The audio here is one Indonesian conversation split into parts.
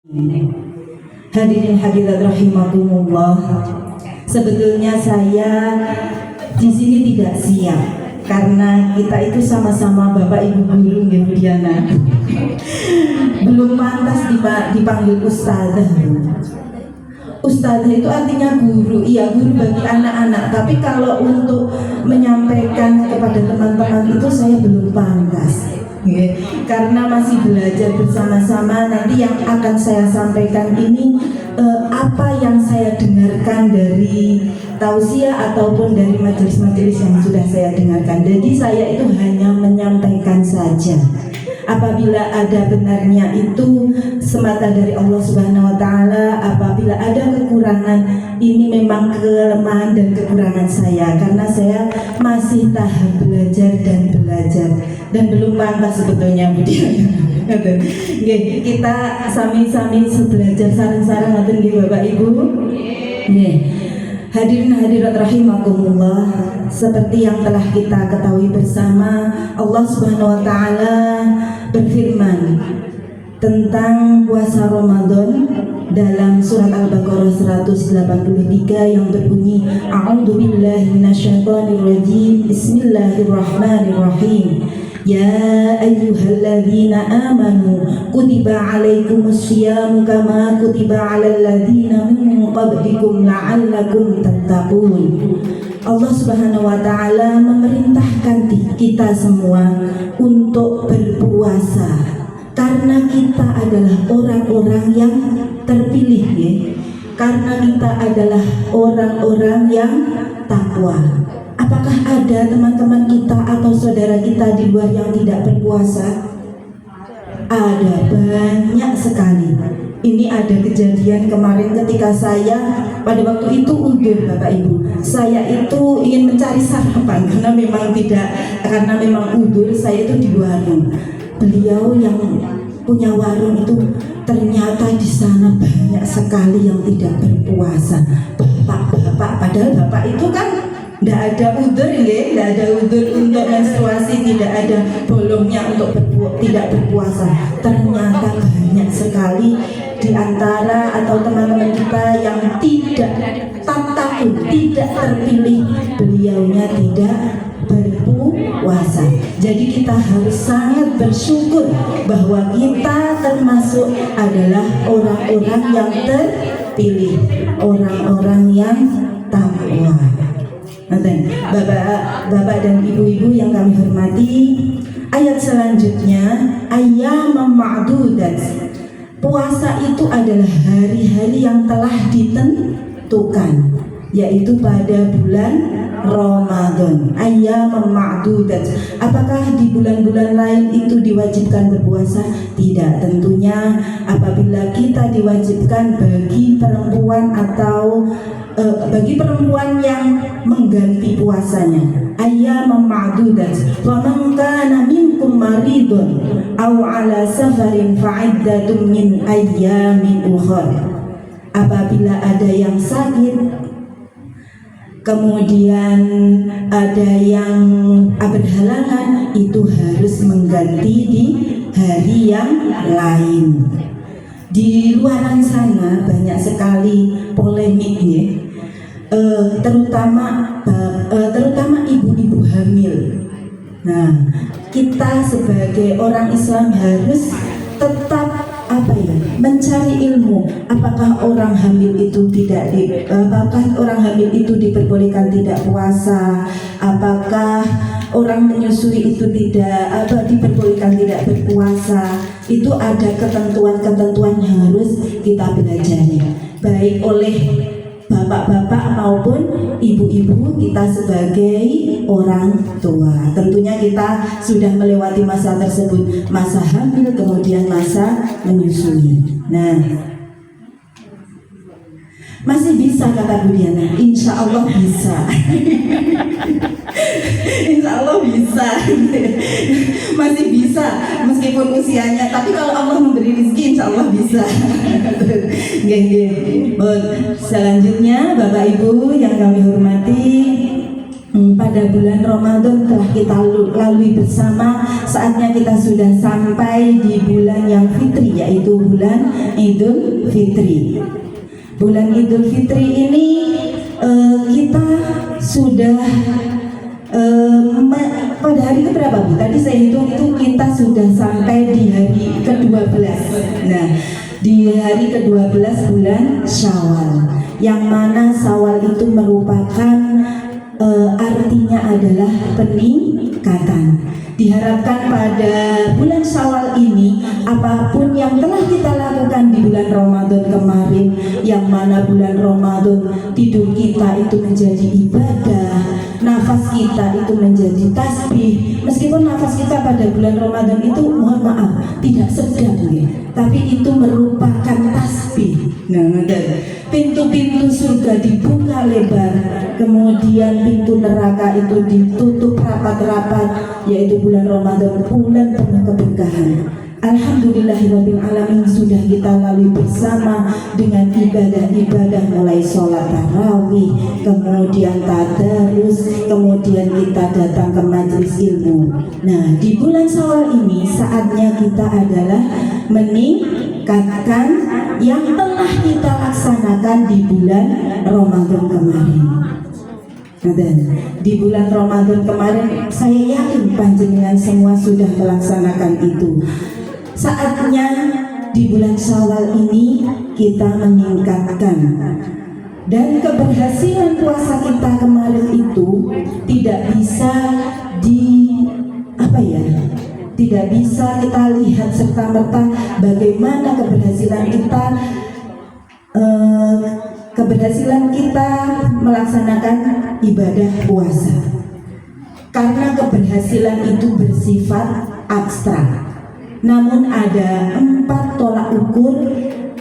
Hadirin hadirat rahimakumullah. Sebetulnya saya di sini tidak siap karena kita itu sama-sama Bapak Ibu guru ya Bu Diana. Belum pantas dipanggil ustazah. Ustazah itu artinya guru, iya guru bagi anak-anak. Tapi kalau untuk menyampaikan kepada teman-teman itu saya belum pantas. Karena masih belajar bersama-sama. Nanti yang akan saya sampaikan ini apa yang saya dengarkan dari tausiah ataupun dari majelis-majelis yang sudah saya dengarkan. Jadi saya itu hanya menyampaikan saja. Apabila ada benarnya itu semata dari Allah Subhanahu wa Ta'ala. Apabila ada kekurangan, ini memang kelemahan dan kekurangan saya, karena saya masih tahap belajar dan belajar dan belum pantas sebetulnya Bu Diana. Kita sami-sami belajar sareng-sareng ngaten nggih Bapak Ibu. Nggih. Hadirin hadirat rahimakumullah, seperti yang telah kita ketahui bersama, Allah Subhanahu wa Ta'ala berfirman tentang puasa Ramadan dalam surat Al-Baqarah 183 yang berbunyi A'udzu billahi minasyaitonir rajim. Bismillahirrahmanirrahim. Ya ayyuhalladzina amanu kutiba alaikumus syiyamu kama kutiba alal ladzina min qablikum la'allakum tattaqun. Allah Subhanahu wa Ta'ala memerintahkan kita semua untuk berpuasa karena kita adalah orang-orang yang terpilih ya. Karena kita adalah orang-orang yang takwa. Apakah ada teman-teman kita atau saudara kita di luar yang tidak berpuasa? Ada, banyak sekali. Ini ada kejadian kemarin ketika saya pada waktu itu udur Bapak Ibu. Saya itu ingin mencari sarapan karena memang udur, saya itu di warung. Beliau yang punya warung itu ternyata di sana banyak sekali yang tidak berpuasa. Bapak-bapak, padahal bapak itu kan tidak ada udur ya, tidak ada udur untuk menstruasi, tidak ada bolongnya untuk tidak berpuasa. Ternyata banyak sekali di antara atau teman-teman kita yang tidak takut, tidak terpilih, beliaunya tidak berpuasa. Jadi kita harus sangat bersyukur bahwa kita termasuk adalah orang-orang yang terpilih, orang-orang yang takwa. Bapak dan ibu-ibu yang kami hormati, ayat selanjutnya ayyamam ma'dudat. Puasa itu adalah hari-hari yang telah ditentukan, yaitu pada bulan Ramadan. Ayyamam ma'dudat. Apakah di bulan-bulan lain itu diwajibkan berpuasa? Tidak, tentunya apabila kita diwajibkan bagi perempuan atau bagi perempuan yang mengganti puasanya. Ayyamam ma'dudat. Wa man kana minkum maridun aw ala safarin fa'iddatun min ayyamin ukhra. Apabila ada yang sakit, kemudian ada yang berhalangan, itu harus mengganti di hari yang lain. Di luar sana banyak sekali polemiknya, terutama ibu-ibu hamil. Nah, kita sebagai orang Islam harus tetap mencari ilmu. Apakah orang hamil itu diperbolehkan tidak puasa? Apakah orang menyusui itu diperbolehkan tidak berpuasa? Itu ada ketentuan-ketentuan yang harus kita pelajari, baik oleh bapak-bapak maupun ibu-ibu kita sebagai orang tua. Tentunya kita sudah melewati masa tersebut, masa hamil kemudian masa menyusui. Nah, masih bisa kata Bu Diana, insya Allah bisa. Insya Allah bisa. Masih bisa meskipun usianya, tapi kalau Allah memberi rezeki insya Allah bisa. Selanjutnya Bapak Ibu yang kami hormati, pada bulan Ramadan telah kita lalui bersama. Saatnya kita sudah sampai di bulan yang fitri, yaitu bulan Idul Fitri. Bulan Idul Fitri ini kita sudah pada hari keberapa Bu? Tadi saya hitung itu kita sudah sampai di hari ke-12. Nah, di hari ke-12 bulan Syawal, yang mana Syawal itu merupakan artinya adalah peningkatan. Diharapkan pada bulan Syawal ini, apapun yang telah kita lakukan di bulan Ramadan kemarin, yang mana bulan Ramadan tidur kita itu menjadi ibadah, nafas kita itu menjadi tasbih. Meskipun nafas kita pada bulan Ramadan itu, mohon maaf, tidak sedang ya, tapi itu merupakan tasbih. Nah, pintu-pintu surga dibuka lebar, kemudian pintu neraka itu ditutup rapat-rapat, yaitu bulan Ramadan, bulan penuh keberkahan. Alhamdulillahirabbil alamin, sudah kita lalui bersama dengan ibadah-ibadah, mulai sholat tarawih, kemudian tadarus, kemudian kita datang ke majelis ilmu. Nah, di bulan Syawal ini saatnya kita adalah meningkatkan yang telah kita laksanakan di bulan Ramadan kemarin. Dan di bulan Ramadan kemarin saya yakin panjenengan semua sudah melaksanakan itu. Saatnya di bulan Syawal ini kita meningkatkan, dan keberhasilan puasa kita kemarin itu tidak bisa tidak bisa kita lihat serta-merta bagaimana keberhasilan kita melaksanakan ibadah puasa, karena keberhasilan itu bersifat abstrak. Namun ada 4 tolak ukur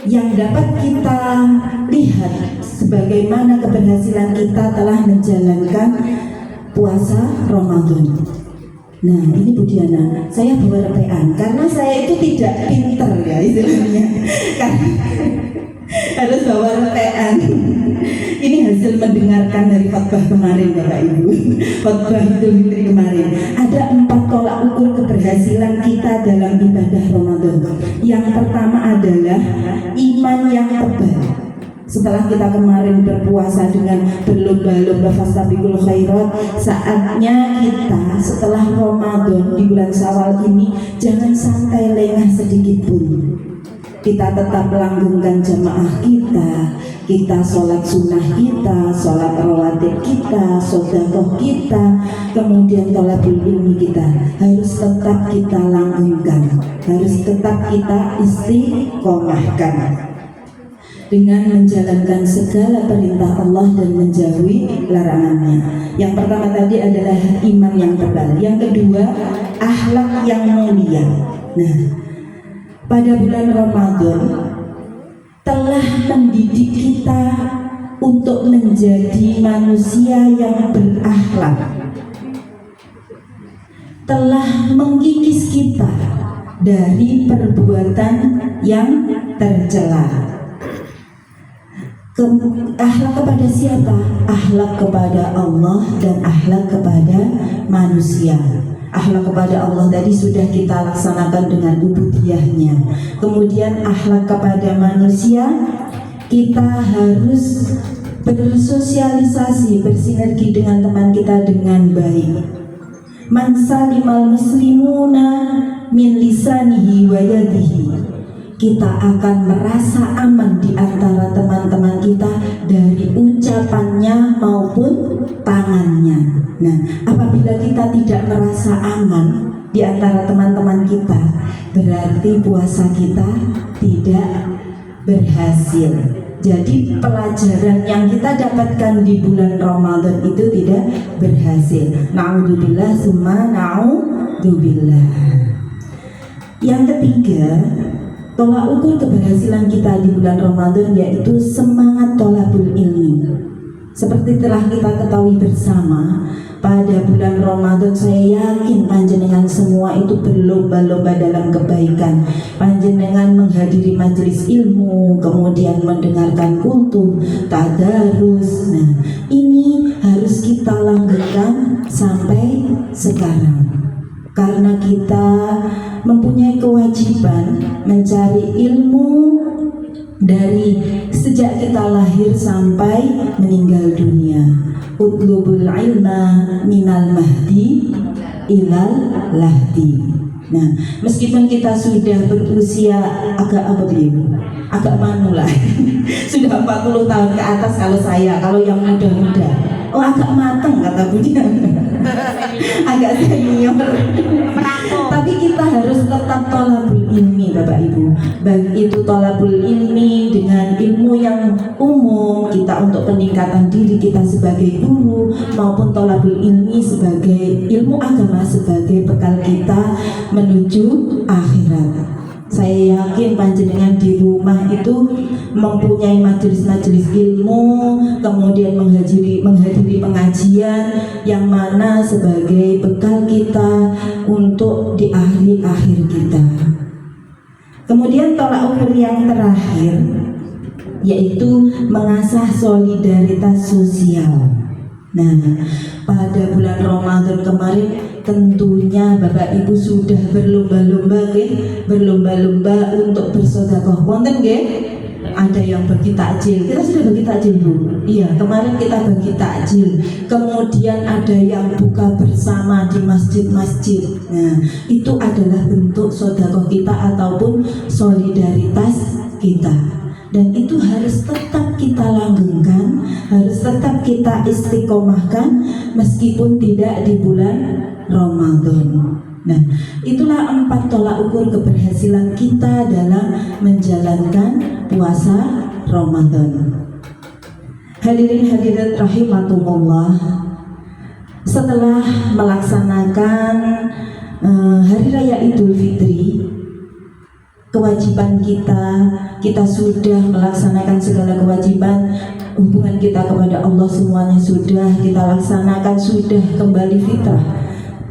yang dapat kita lihat sebagaimana keberhasilan kita telah menjalankan puasa Ramadan. Nah, ini Bu Diana, saya bawa repean karena saya itu tidak pinter ya istilahnya, karena harus bawa repean. Ini hasil mendengarkan dari khotbah kemarin Bapak Ibu, khotbah Idul Fitri kemarin. Ada 4 tolak ukur keberhasilan kita dalam ibadah Ramadan. Yang pertama adalah iman yang tebal. Setelah kita kemarin berpuasa dengan berlomba-lomba fastabiqul khairat, saatnya kita setelah Ramadan di bulan Syawal ini jangan sampai lengah sedikit pun. Kita tetap melanggengkan jamaah kita sholat sunnah kita, sholat rawatib kita, sedekah kita, kemudian thalabul ilmi kita harus tetap kita langgengkan, harus tetap kita istiqomahkan dengan menjalankan segala perintah Allah dan menjauhi larangannya. Yang pertama tadi adalah iman yang tebal. Yang kedua, akhlak yang mulia. Nah, pada bulan Ramadan telah mendidik kita untuk menjadi manusia yang berakhlak, telah mengkikis kita dari perbuatan yang tercela. Akhlak kepada siapa? Akhlak kepada Allah dan akhlak kepada manusia. Akhlak kepada Allah tadi sudah kita laksanakan dengan ubudiyahnya. Kemudian akhlak kepada manusia, kita harus bersosialisasi, bersinergi dengan teman kita dengan baik. Man salimal muslimuna min lisanihi wa yadihi. Kita akan merasa aman di antara teman-teman kita dari ucapannya maupun tangannya. Nah, apabila kita tidak merasa aman di antara teman-teman kita, berarti puasa kita tidak berhasil. Jadi pelajaran yang kita dapatkan di bulan Ramadan itu tidak berhasil. Na'udzubillah summa na'udzubillah. Yang ketiga, tolak ukur keberhasilan kita di bulan Ramadan yaitu semangat thalabul ilmi. Seperti telah kita ketahui bersama, pada bulan Ramadan saya yakin panjenengan semua itu berlomba-lomba dalam kebaikan. Panjenengan menghadiri majelis ilmu, kemudian mendengarkan kultum, tadarus. Nah, ini harus kita langgengkan sampai sekarang. Karena kita mempunyai kewajiban mencari ilmu dari sejak kita lahir sampai meninggal dunia. Utlubul ilma minal mahdi ilal lahdi. Nah, meskipun kita sudah berusia agak agak manula sudah 40 tahun ke atas kalau yang muda-muda, oh agak mateng kata Budia agak senior tapi kita harus tetap tolabul ilmi Bapak Ibu, baik itu tolabul ilmi dengan ilmu yang umum kita untuk peningkatan diri kita sebagai guru, maupun tolabul ilmi sebagai ilmu agama sebagai bekal kita menuju akhirat. Saya yakin panjenengan di rumah itu mempunyai majelis-majelis ilmu, kemudian menghadiri pengajian yang mana sebagai bekal kita untuk di akhir kita. Kemudian tolak ukur yang terakhir yaitu mengasah solidaritas sosial. Nah, pada bulan Ramadan kemarin tentunya Bapak Ibu sudah berlomba-lomba untuk bersedekah. Wonten nggih? Ada yang bagi takjil. Kita sudah bagi takjil, Bu. Iya, kemarin kita bagi takjil. Kemudian ada yang buka bersama di masjid-masjid. Nah, itu adalah bentuk sedekah kita ataupun solidaritas kita. Dan itu harus tetap kita langgengkan, harus tetap kita istiqomahkan meskipun tidak di bulan Ramadan. Nah, itulah 4 tolak ukur keberhasilan kita dalam menjalankan puasa Ramadan. Hadirin hadirat rahimakumullah, setelah melaksanakan Hari Raya Idul Fitri, kewajiban kita sudah melaksanakan segala kewajiban, hubungan kita kepada Allah semuanya sudah kita laksanakan, sudah kembali fitrah.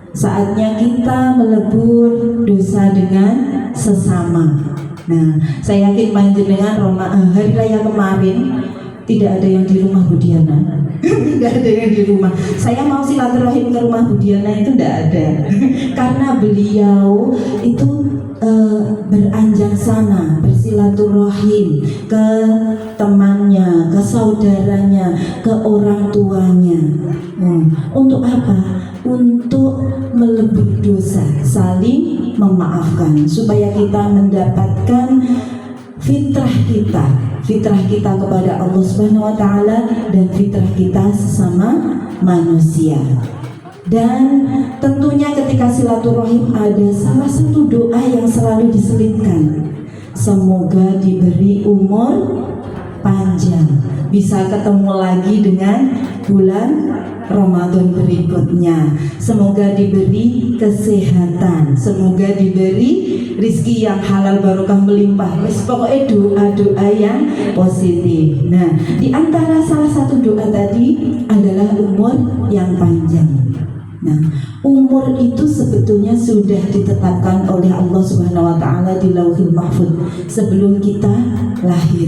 Saatnya kita melebur dosa dengan sesama. Nah, saya yakin panjenengan hari raya kemarin tidak ada yang di rumah Bu Diana. Tidak ada yang di rumah. Saya mau silaturahim ke rumah Bu Diana itu tidak ada. Karena beliau itu beranjang sana bersilaturahim ke temannya, ke saudaranya, ke orang tuanya. Untuk apa? Untuk melebur dosa, saling memaafkan, supaya kita mendapatkan fitrah kita kepada Allah Subhanahu wa taala dan fitrah kita sesama manusia. Dan tentunya ketika silaturahim ada salah satu doa yang selalu diselipkan. Semoga diberi umur panjang, bisa ketemu lagi dengan bulan Ramadan berikutnya. Semoga diberi kesehatan, semoga diberi rizki yang halal barokah melimpah. Pokoknya doa-doa yang positif. Nah, di antara salah satu doa tadi adalah umur yang panjang. Nah, umur itu sebetulnya sudah ditetapkan oleh Allah Subhanahu wa taala di Lauhul Mahfuz sebelum kita lahir.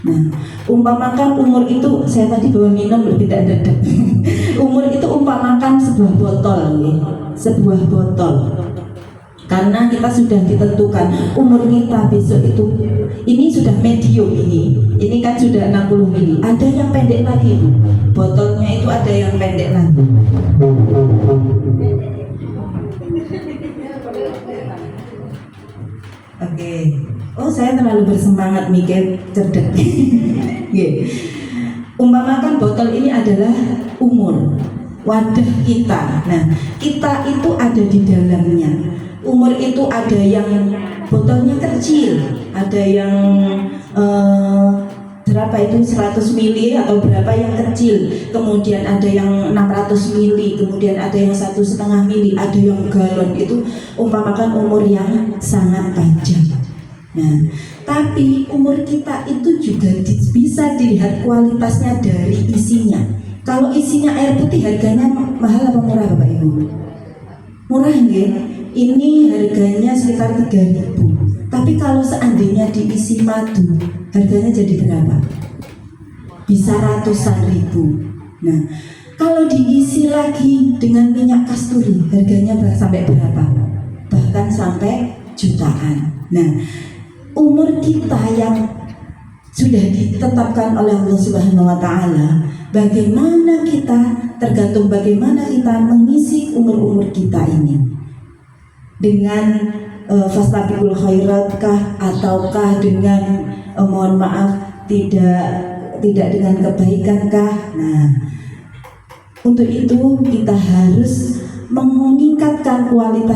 Nah, umpamakan umur itu, saya tadi bawa minum lebih tidak dekat. Umur itu umpamakan sebuah botol, sebuah botol. Karena kita sudah ditentukan umur kita besok itu, ini sudah medium, ini kan sudah 60 mili. Ada yang pendek lagi, Bu. Botolnya itu ada yang pendek lagi. Oke. Oh, saya terlalu bersemangat mikir cerdas. Umpamakan botol ini adalah umur, wadah kita. Nah, kita itu ada di dalamnya. Umur itu ada yang botolnya kecil, ada yang berapa itu 100 mili atau berapa yang kecil, kemudian ada yang 600 mili, kemudian ada yang 1,5 mili, ada yang galon. Itu umpamakan umur yang sangat panjang. Nah, tapi umur kita itu juga bisa dilihat kualitasnya dari isinya. Kalau isinya air putih harganya mahal apa murah Bapak Ibu? Murah nggih? Ini harganya sekitar 3.000. Tapi kalau seandainya diisi madu, harganya jadi berapa? Bisa ratusan ribu. Nah, Kalau diisi lagi dengan minyak kasturi, harganya sampai berapa? Bahkan sampai jutaan. Nah, umur kita yang sudah ditetapkan oleh Allah Subhanahu wa taala, bagaimana kita, tergantung bagaimana kita mengisi umur-umur kita ini. Dengan fastabiqul khairat kah, ataukah dengan mohon maaf tidak dengan kebaikan kah? Nah, untuk itu kita harus meningkatkan kualitas